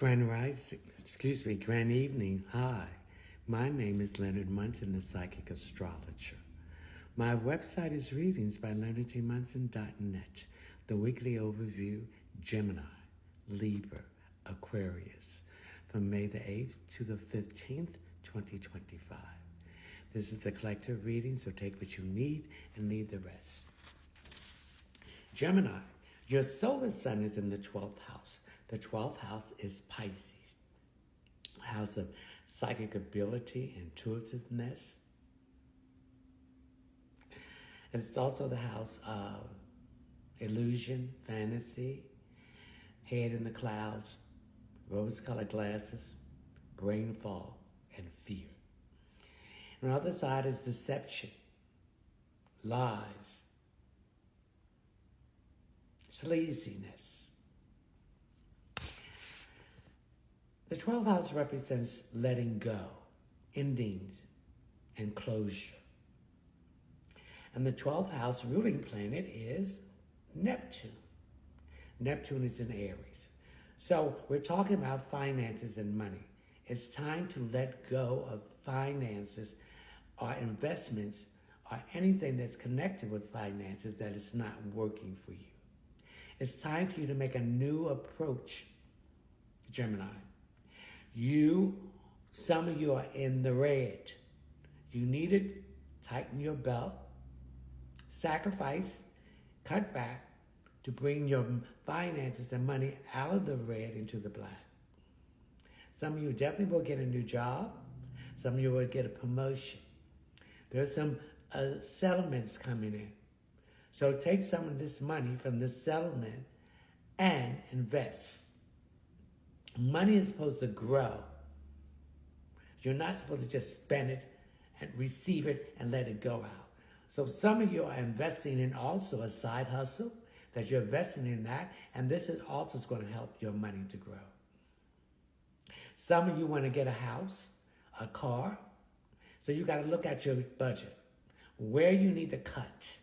Grand evening. Hi, my name is Leonard Munson, the Psychic Astrologer. My website is readingsbyleonardmunson.net. The weekly overview, Gemini, Libra, Aquarius, from May the 8th to the 15th, 2025. This is a collective reading, so take what you need and leave the rest. Gemini, your solar sun is in the 12th house. The 12th house is Pisces, house of psychic ability, intuitiveness. It's also the house of illusion, fantasy, head in the clouds, rose-colored glasses, brain fog, and fear. On the other side is deception, lies, sleaziness. The 12th house represents letting go, endings, and closure. And the 12th house ruling planet is Neptune. Neptune is in Aries. So we're talking about finances and money. It's time to let go of finances or investments or anything that's connected with finances that is not working for you. It's time for you to make a new approach, Gemini. Some of you are in the red. You need to tighten your belt, sacrifice, cut back to bring your finances and money out of the red into the black. Some of you definitely will get a new job. Some of you will get a promotion. There's some settlements coming in. So take some of this money from this settlement and invest. Money is supposed to grow. You're not supposed to just spend it and receive it and let it go out. So some of you are investing in also a side hustle, that you're investing in that, and this is also going to help your money to grow. Some of you want to get a house, a car, so you got to look at your budget, where you need to cut,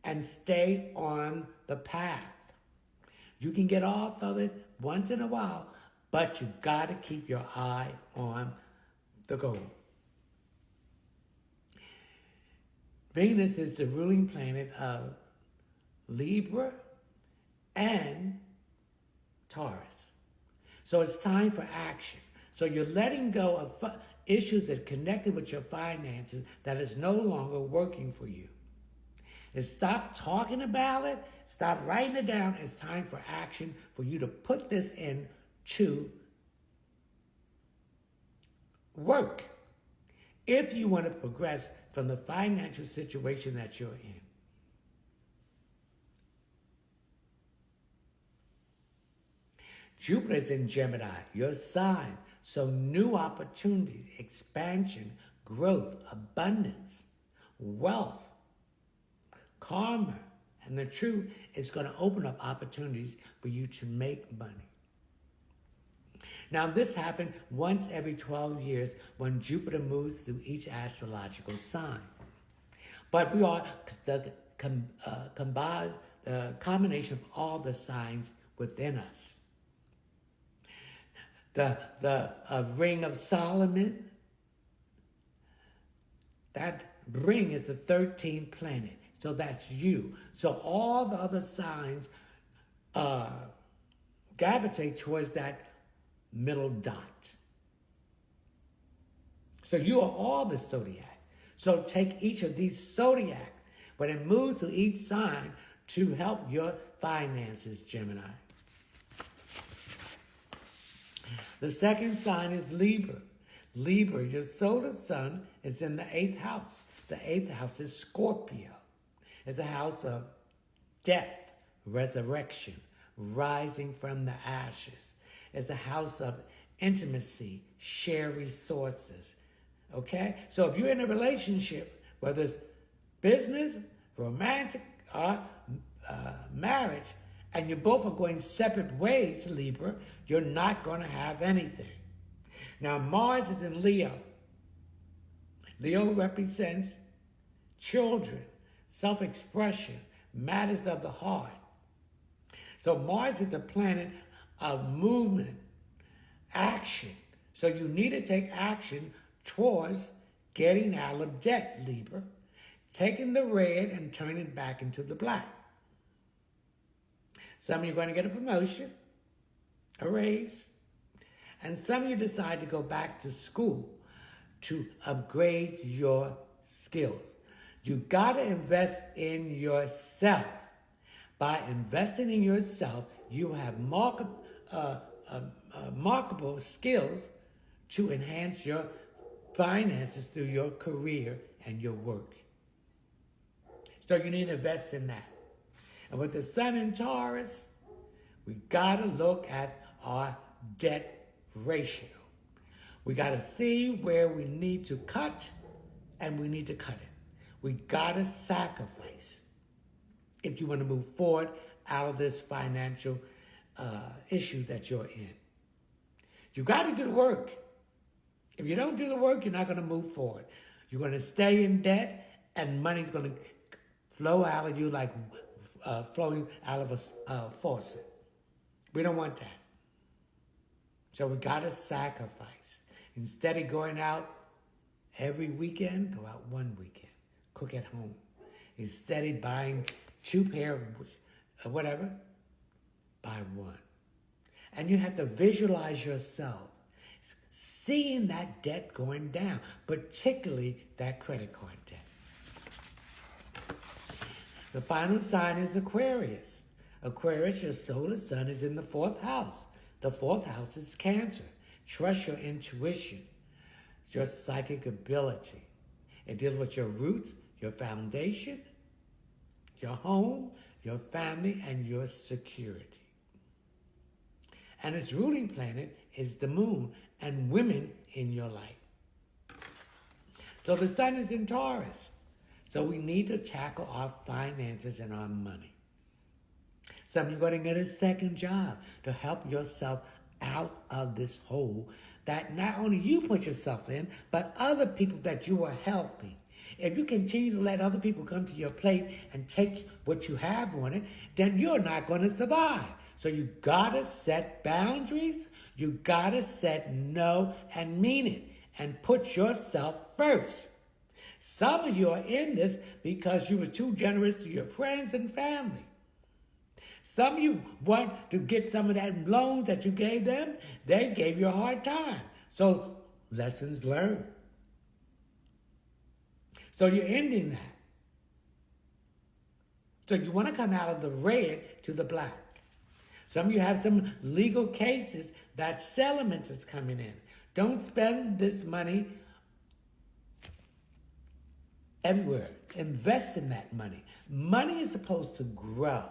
and stay on the path. You can get off of it once in a while, but you got to keep your eye on the goal. Venus is the ruling planet of Libra and Taurus. So it's time for action. So you're letting go of issues that are connected with your finances that is no longer working for you. And stop talking about it. Stop writing it down. It's time for action for you to put this into work if you want to progress from the financial situation that you're in. Jupiter is in Gemini, your sign. So new opportunities, expansion, growth, abundance, wealth, karma, and the truth is going to open up opportunities for you to make money. Now, this happened once every 12 years when Jupiter moves through each astrological sign. But we are the combination of all the signs within us. The ring of Solomon, that ring is the 13th planet. So that's you. So all the other signs gravitate towards that middle dot. So you are all the zodiac. So take each of these zodiac, but it moves to each sign to help your finances, Gemini. The second sign is Libra. Libra, your solar sun is in the 8th house. The 8th house is Scorpio. It's a house of death, resurrection, rising from the ashes. It's a house of intimacy, share resources. Okay? So if you're in a relationship, whether it's business, romantic, or marriage, and you both are going separate ways, Libra, you're not going to have anything. Now, Mars is in Leo. Leo represents children, self-expression, matters of the heart. So Mars is the planet of movement, action. So you need to take action towards getting out of debt, Libra. Taking the red and turning it back into the black. Some of you are going to get a promotion, a raise. And some of you decide to go back to school to upgrade your skills. You got to invest in yourself. By investing in yourself, you have marketable skills to enhance your finances through your career and your work. So you need to invest in that. And with the sun in Taurus, we got to look at our debt ratio. We got to see where we need to cut, and we need to cut it. We got to sacrifice if you want to move forward out of this financial issue that you're in. You got to do the work. If you don't do the work, you're not going to move forward. You're going to stay in debt, and money's going to flow out of you like flowing out of a faucet. We don't want that. So we got to sacrifice. Instead of going out every weekend, go out one weekend. Cook at home. Instead of buying 2 pair of whatever, buy one. And you have to visualize yourself seeing that debt going down, particularly that credit card debt. The final sign is Aquarius. Aquarius, your solar sun is in the 4th house. The 4th house is Cancer. Trust your intuition, your psychic ability. It deals with your roots, your foundation, your home, your family, and your security. And its ruling planet is the moon and women in your life. So the sun is in Taurus. So we need to tackle our finances and our money. Some of you are going to get a second job to help yourself out of this hole that not only you put yourself in, but other people that you are helping. If you continue to let other people come to your plate and take what you have on it, then you're not going to survive. So you got to set boundaries. You got to set no and mean it and put yourself first. Some of you are in this because you were too generous to your friends and family. Some of you want to get some of that loans that you gave them. They gave you a hard time. So lessons learned. So you're ending that. So you want to come out of the red to the black. Some of you have some legal cases that settlements is coming in. Don't spend this money everywhere. Invest in that money. Money is supposed to grow.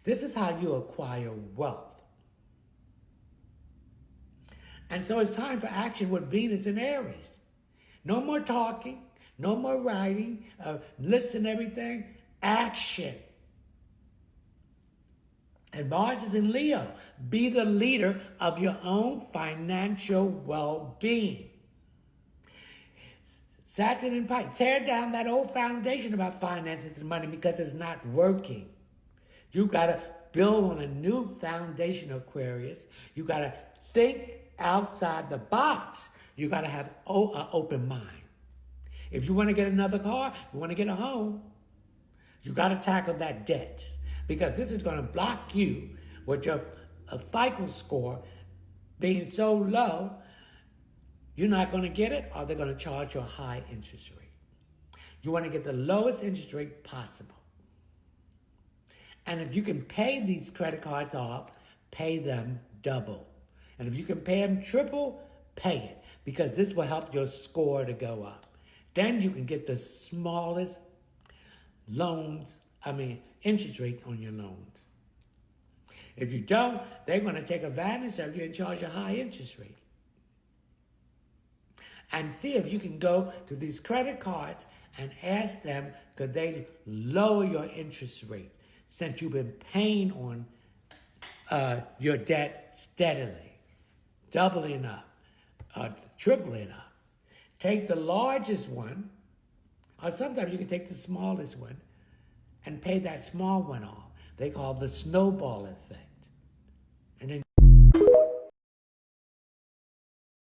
This is how you acquire wealth. And so it's time for action with Venus and Aries. No more talking, no more writing, listen to everything. Action. And Mars is in Leo. Be the leader of your own financial well-being. Saturn and Pisces, tear down that old foundation about finances and money because it's not working. You got to build on a new foundation, Aquarius. You got to think outside the box. You got to have an open mind. If you want to get another car, you want to get a home, you got to tackle that debt because this is going to block you with your FICO score being so low. You're not going to get it, or they're going to charge you a high interest rate. You want to get the lowest interest rate possible. And if you can pay these credit cards off, pay them double. And if you can pay them triple, pay it. Because this will help your score to go up. Then you can get the smallest interest rates on your loans. If you don't, they're going to take advantage of you and charge a high interest rate. And see if you can go to these credit cards and ask them, could they lower your interest rate? Since you've been paying on your debt steadily, doubling up, tripling up. Take the largest one, or sometimes you can take the smallest one and pay that small one off. They call the snowball effect. And then